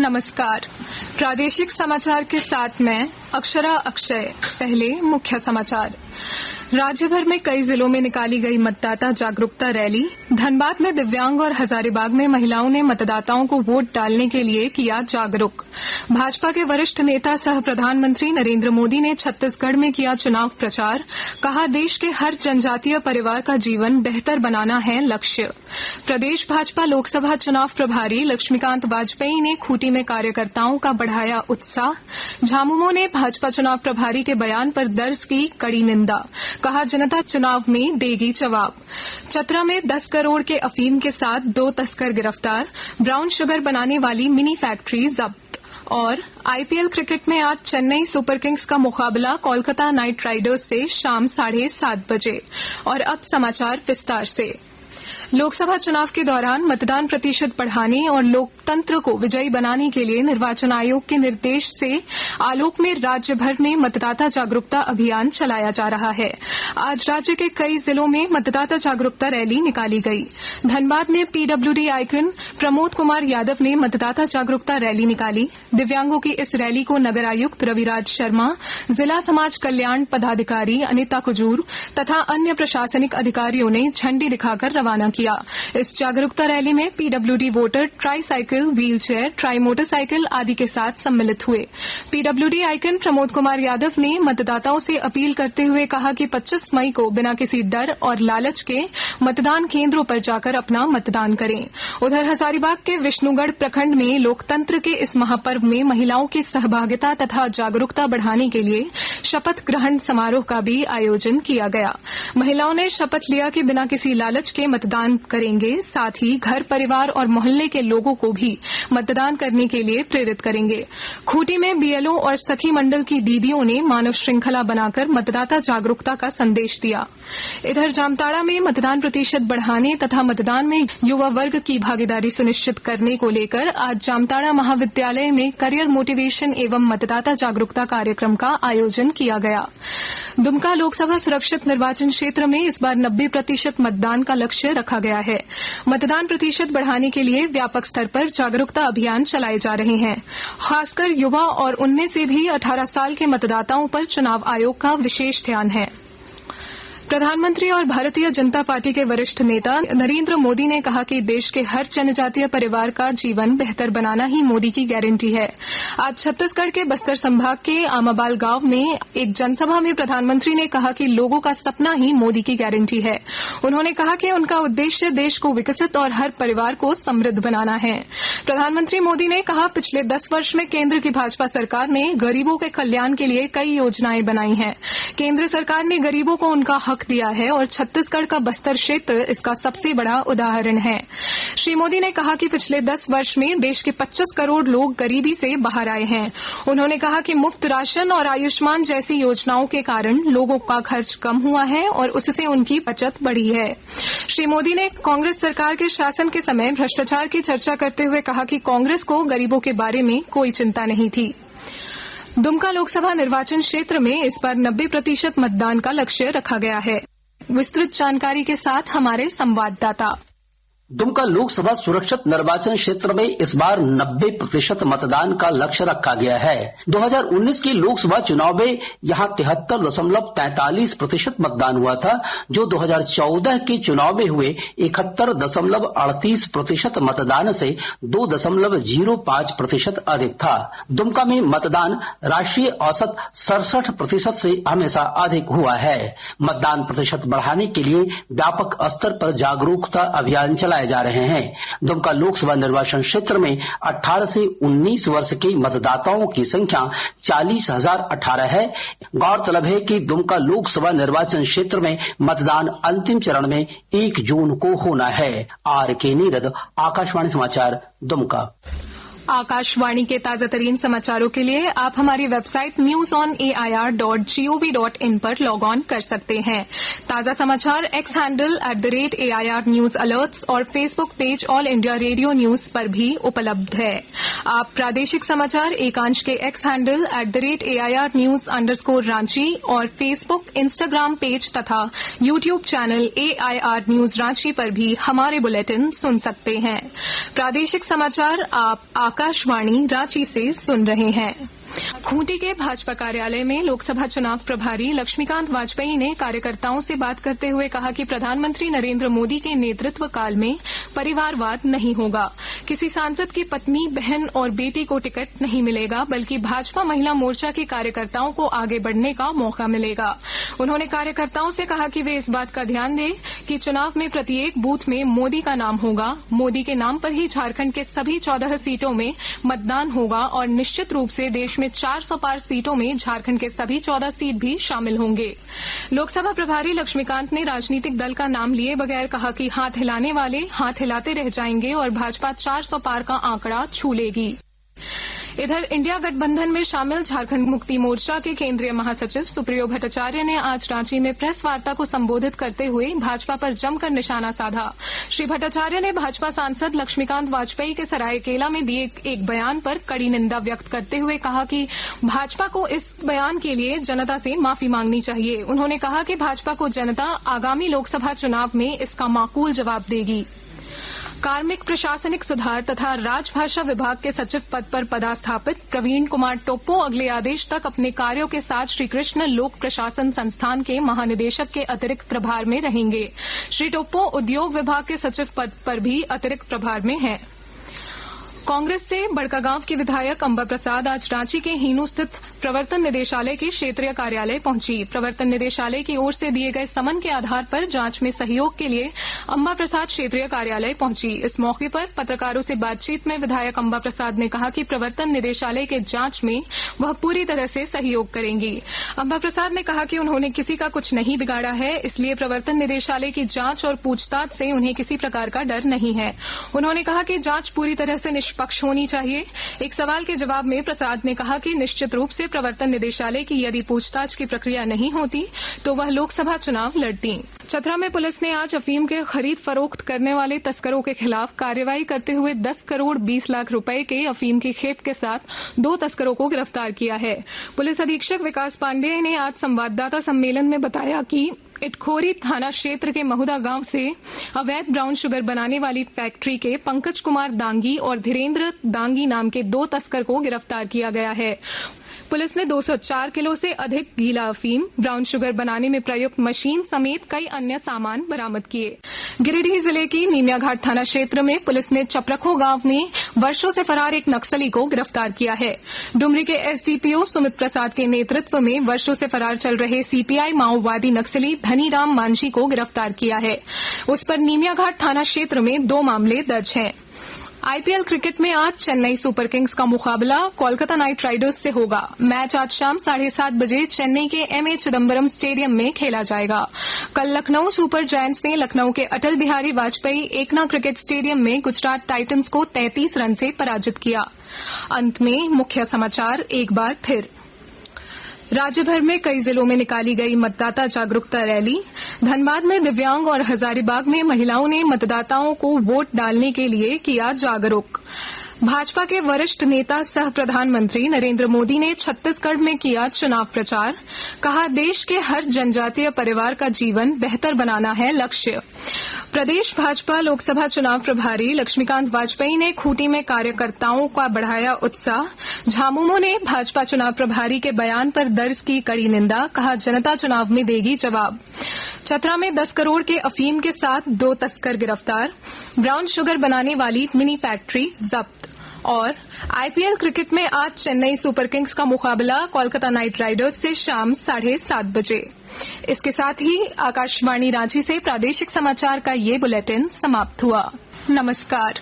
नमस्कार। प्रादेशिक समाचार के साथ मैं अक्षरा अक्षय। पहले मुख्य समाचार। राज्य भर में कई जिलों में निकाली गई मतदाता जागरूकता रैली। धनबाद में दिव्यांग और हजारीबाग में महिलाओं ने मतदाताओं को वोट डालने के लिए किया जागरूक। भाजपा के वरिष्ठ नेता सह प्रधानमंत्री नरेंद्र मोदी ने छत्तीसगढ़ में किया चुनाव प्रचार। कहा, देश के हर जनजातीय परिवार का जीवन बेहतर बनाना है लक्ष्य। प्रदेश भाजपा लोकसभा चुनाव प्रभारी लक्ष्मीकांत वाजपेयी ने खूंटी में कार्यकर्ताओं का बढ़ाया उत्साह। झामुमो ने भाजपा चुनाव प्रभारी के बयान पर दर्ज की कड़ी निंदा। कहा, जनता चुनाव में देगी जवाब। चतरा में 10 करोड़ के अफीम के साथ 2 तस्कर गिरफ्तार। ब्राउन शुगर बनाने वाली मिनी फैक्ट्री जब्त। और आईपीएल क्रिकेट में आज चेन्नई सुपर किंग्स का मुकाबला कोलकाता नाइट राइडर्स से शाम 7:30 बजे। और अब समाचार विस्तार से। लोकसभा चुनाव के दौरान मतदान प्रतिशत बढ़ाने और लोकतंत्र को विजयी बनाने के लिए निर्वाचन आयोग के निर्देश से आलोक में राज्य भर में मतदाता जागरूकता अभियान चलाया जा रहा है। आज राज्य के कई जिलों में मतदाता जागरूकता रैली निकाली गई। धनबाद में पीडब्ल्यूडी आइकन प्रमोद कुमार यादव ने मतदाता जागरूकता रैली निकाली। दिव्यांगों की इस रैली को नगर आयुक्त रविराज शर्मा, जिला समाज कल्याण पदाधिकारी अनिता कुजूर तथा अन्य प्रशासनिक अधिकारियों ने झंडी दिखाकर रवाना किया। इस जागरूकता रैली में PWD voter try cycle, wheel chair, try motorcycle आदि के साथ सम्मिलित हुए। पीडब्ल्यूडी आइकन प्रमोद कुमार यादव ने मतदाताओं से अपील करते हुए कहा कि 25 मई को बिना किसी डर और लालच के मतदान केंद्रों पर जाकर अपना मतदान करें। उधर हजारीबाग के विष्णुगढ़ प्रखंड में लोकतंत्र के इस महापर्व में महिलाओं की सहभागिता तथा जागरूकता बढ़ाने के लिए शपथ ग्रहण समारोह का भी आयोजन किया गया। महिलाओं ने शपथ लिया कि बिना किसी लालच के मतदान करेंगे, साथ ही घर परिवार और मोहल्ले के लोगों को भी मतदान करने के लिए प्रेरित करेंगे। खूंटी में बीएलओ और सखी मंडल की दीदियों ने मानव श्रृंखला बनाकर मतदाता जागरूकता का संदेश दिया। इधर जामताड़ा में मतदान प्रतिशत बढ़ाने तथा मतदान में युवा वर्ग की भागीदारी सुनिश्चित करने को लेकर आज जामताड़ा महाविद्यालय में करियर मोटिवेशन एवं मतदाता जागरूकता कार्यक्रम का आयोजन किया गया। दुमका लोकसभा सुरक्षित निर्वाचन क्षेत्र में इस बार 90% मतदान का लक्ष्य रखा गया है। मतदान प्रतिशत बढ़ाने के लिए व्यापक स्तर पर जागरूकता अभियान चलाए जा रहे हैं। खासकर युवा और उनमें से भी 18 साल के मतदाताओं पर चुनाव आयोग का विशेष ध्यान है। प्रधानमंत्री और भारतीय जनता पार्टी के वरिष्ठ नेता नरेंद्र मोदी ने कहा कि देश के हर जनजातीय परिवार का जीवन बेहतर बनाना ही मोदी की गारंटी है। आज छत्तीसगढ़ के बस्तर संभाग के आमाबाल गांव में एक जनसभा में प्रधानमंत्री ने कहा कि लोगों का सपना ही मोदी की गारंटी है। उन्होंने कहा कि उनका उद्देश्य देश को विकसित और हर परिवार को समृद्ध बनाना है। प्रधानमंत्री मोदी ने कहा, पिछले 10 वर्ष में केंद्र की भाजपा सरकार ने गरीबों के कल्याण के लिए कई योजनाएं बनाई हैं। केंद्र सरकार ने गरीबों को उनका हक दिया है और छत्तीसगढ़ का बस्तर क्षेत्र इसका सबसे बड़ा उदाहरण है। श्री मोदी ने कहा कि पिछले 10 वर्ष में देश के 25 करोड़ लोग गरीबी से बाहर आए हैं। उन्होंने कहा कि मुफ्त राशन और आयुष्मान जैसी योजनाओं के कारण लोगों का खर्च कम हुआ है और उससे उनकी बचत बढ़ी है। श्री मोदी ने कांग्रेस सरकार के शासन के समय भ्रष्टाचार की चर्चा करते हुए कहा कि कांग्रेस को गरीबों के बारे में कोई चिंता नहीं थी। दुमका लोकसभा निर्वाचन क्षेत्र में इस बार 90% मतदान का लक्ष्य रखा गया है। विस्तृत जानकारी के साथ हमारे संवाददाता। दुमका लोकसभा सुरक्षित निर्वाचन क्षेत्र में इस बार 90% मतदान का लक्ष्य रखा गया है। 2019 के लोकसभा चुनाव में यहां 73.43% मतदान हुआ था, जो 2014 के चुनाव में हुए 71.38% मतदान से 2.05% अधिक था। दुमका में मतदान राष्ट्रीय औसत 67% से हमेशा अधिक हुआ है। मतदान प्रतिशत बढ़ाने के लिए व्यापक स्तर पर जागरूकता अभियान चलाया जा रहे हैं। दुमका लोकसभा निर्वाचन क्षेत्र में 18 से 19 वर्ष के मतदाताओं की संख्या 40,018 है। गौरतलब है कि दुमका लोकसभा निर्वाचन क्षेत्र में मतदान अंतिम चरण में 1 जून को होना है। RK नीरद, आकाशवाणी समाचार, दुमका। आकाशवाणी के ताजा तरीन समाचारों के लिए आप हमारी वेबसाइट newsonair.gov.in पर लॉग ऑन कर सकते हैं। ताजा समाचार X handle @AIR news alerts और Facebook page all India radio news पर भी उपलब्ध है। आप प्रादेशिक समाचार एकांश के एक्स हैंडल @AIR न्यूज_रांची और फेसबुक, इंस्टाग्राम पेज तथा YouTube channel AIR news Ranchi पर भी हमारे बुलेटिन सुन सकते हैं। प्रादेशिक समाचार आप आकाशवाणी रांची से सुन रहे हैं। खूंटी के भाजपा कार्यालय में लोकसभा चुनाव प्रभारी लक्ष्मीकांत वाजपेयी ने कार्यकर्ताओं से बात करते हुए कहा कि प्रधानमंत्री नरेंद्र मोदी के नेतृत्व काल में परिवारवाद नहीं होगा। किसी सांसद की पत्नी, बहन और बेटी को टिकट नहीं मिलेगा, बल्कि भाजपा महिला मोर्चा के कार्यकर्ताओं को आगे बढ़ने का मौका मिलेगा। उन्होंने कार्यकर्ताओं से कहा कि वे इस बात का ध्यान दें कि चुनाव में प्रत्येक बूथ में मोदी का नाम होगा। मोदी के नाम पर ही झारखंड के सभी 14 सीटों में मतदान होगा और निश्चित रूप से देश में 400 पार सीटों में झारखंड के सभी 14 सीट भी शामिल होंगे। लोकसभा प्रभारी लक्ष्मीकांत ने राजनीतिक दल का नाम लिए बगैर कहा कि हाथ हिलाने वाले हाथ हिलाते रह जाएंगे और भाजपा 400 पार का आंकड़ा छू लेगी। इधर इंडिया गठबंधन में शामिल झारखंड मुक्ति मोर्चा के केंद्रीय महासचिव सुप्रियो भट्टाचार्य ने आज रांची में प्रेस वार्ता को संबोधित करते हुए भाजपा पर जमकर निशाना साधा। श्री भट्टाचार्य ने भाजपा सांसद लक्ष्मीकांत वाजपेयी के सरायकेला में दिए एक बयान पर कड़ी निंदा व्यक्त करते हुए कहा कि भाजपा को इस बयान के लिए जनता से माफी मांगनी चाहिए। उन्होंने कहा कि भाजपा को जनता आगामी लोकसभा चुनाव में इसका माकूल जवाब देगी। कार्मिक प्रशासनिक सुधार तथा राजभाषा विभाग के सचिव पद पर पदस्थापित प्रवीण कुमार टोप्पो अगले आदेश तक अपने कार्यों के साथ श्रीकृष्ण लोक प्रशासन संस्थान के महानिदेशक के अतिरिक्त प्रभार में रहेंगे। श्री टोप्पो उद्योग विभाग के सचिव पद पर भी अतिरिक्त प्रभार में हैं। कांग्रेस से बड़कागांव के विधायक अंबा प्रसाद आज रांची के हीनू स्थित प्रवर्तन निदेशालय के क्षेत्रीय कार्यालय पहुंची। प्रवर्तन निदेशालय की ओर से दिए गए समन के आधार पर जांच में सहयोग के लिए अंबा प्रसाद क्षेत्रीय कार्यालय पहुंची। इस मौके पर पत्रकारों से बातचीत में विधायक अंबा प्रसाद ने कहा कि प्रवर्तन निदेशालय के जांच में वह पूरी तरह से सहयोग करेंगी। अंबा प्रसाद ने कहा कि उन्होंने किसी का कुछ नहीं बिगाड़ा है, इसलिए प्रवर्तन निदेशालय की जांच और पूछताछ से उन्हें किसी प्रकार का डर नहीं है। उन्होंने कहा कि जांच पूरी तरह से निष्पक्ष होनी चाहिए। एक सवाल के जवाब में प्रसाद ने कहा कि निश्चित रूप से प्रवर्तन निदेशालय की यदि पूछताछ की प्रक्रिया नहीं होती तो वह लोकसभा चुनाव लड़ती। चतरा में पुलिस ने आज अफीम के खरीद फरोख्त करने वाले तस्करों के खिलाफ कार्रवाई करते हुए 10 करोड़ 20 लाख रुपए के अफीम की खेप के साथ 2 तस्करों को गिरफ्तार किया है। पुलिस अधीक्षक विकास पांडेय ने आज संवाददाता सम्मेलन में बताया कि इटखोरी थाना क्षेत्र के महुदा गांव से अवैध ब्राउन शुगर बनाने वाली फैक्ट्री के पंकज कुमार दांगी और धीरेन्द्र दांगी नाम के 2 तस्कर को गिरफ्तार किया गया है। पुलिस ने 204 किलो से अधिक गीला अफीम, ब्राउन शुगर बनाने में प्रयुक्त मशीन समेत कई अन्य सामान बरामद किए। गिरिडीह जिले की नीमियाघाट थाना क्षेत्र में पुलिस ने चपरखो गांव में वर्षों से फरार एक नक्सली को गिरफ्तार किया है। डुमरी के एसडीपीओ सुमित प्रसाद के नेतृत्व में वर्षों से फरार चल रहे सीपीआई माओवादी नक्सली धनीराम मांझी को गिरफ्तार किया है। उस पर नीमियाघाट थाना क्षेत्र में 2 मामले दर्ज हैं। आईपीएल क्रिकेट में आज चेन्नई सुपर किंग्स का मुकाबला कोलकाता नाइट राइडर्स से होगा। मैच आज शाम 7:30 बजे चेन्नई के एमए चिदम्बरम स्टेडियम में खेला जाएगा। कल लखनऊ सुपर जायंट्स ने लखनऊ के अटल बिहारी वाजपेयी एकना क्रिकेट स्टेडियम में गुजरात टाइटंस को 33 रन से पराजित किया। अंत में मुख्य समाचार एक बार फिर। राज्य भर में कई जिलों में निकाली गई मतदाता जागरूकता रैली। धनबाद में दिव्यांग और हजारीबाग में महिलाओं ने मतदाताओं को वोट डालने के लिए किया जागरूक। भाजपा के वरिष्ठ नेता सह प्रधानमंत्री नरेंद्र मोदी ने छत्तीसगढ़ में किया चुनाव प्रचार। कहा, देश के हर जनजातीय परिवार का जीवन बेहतर बनाना है लक्ष्य। प्रदेश भाजपा लोकसभा चुनाव प्रभारी लक्ष्मीकांत वाजपेयी ने खूंटी में कार्यकर्ताओं का बढ़ाया उत्साह। झामुमो ने भाजपा चुनाव प्रभारी के बयान पर दर्ज की कड़ी निंदा। कहा, जनता चुनाव में देगी जवाब। चतरा में 10 करोड़ के अफीम के साथ 2 तस्कर गिरफ्तार। ब्राउन शुगर बनाने वाली मिनी फैक्ट्री जब्त। और आईपीएल क्रिकेट में आज चेन्नई सुपर किंग्स का मुकाबला कोलकाता नाइट राइडर्स से शाम 7:30 बजे। इसके साथ ही आकाशवाणी रांची से प्रादेशिक समाचार का ये बुलेटिन समाप्त हुआ। नमस्कार।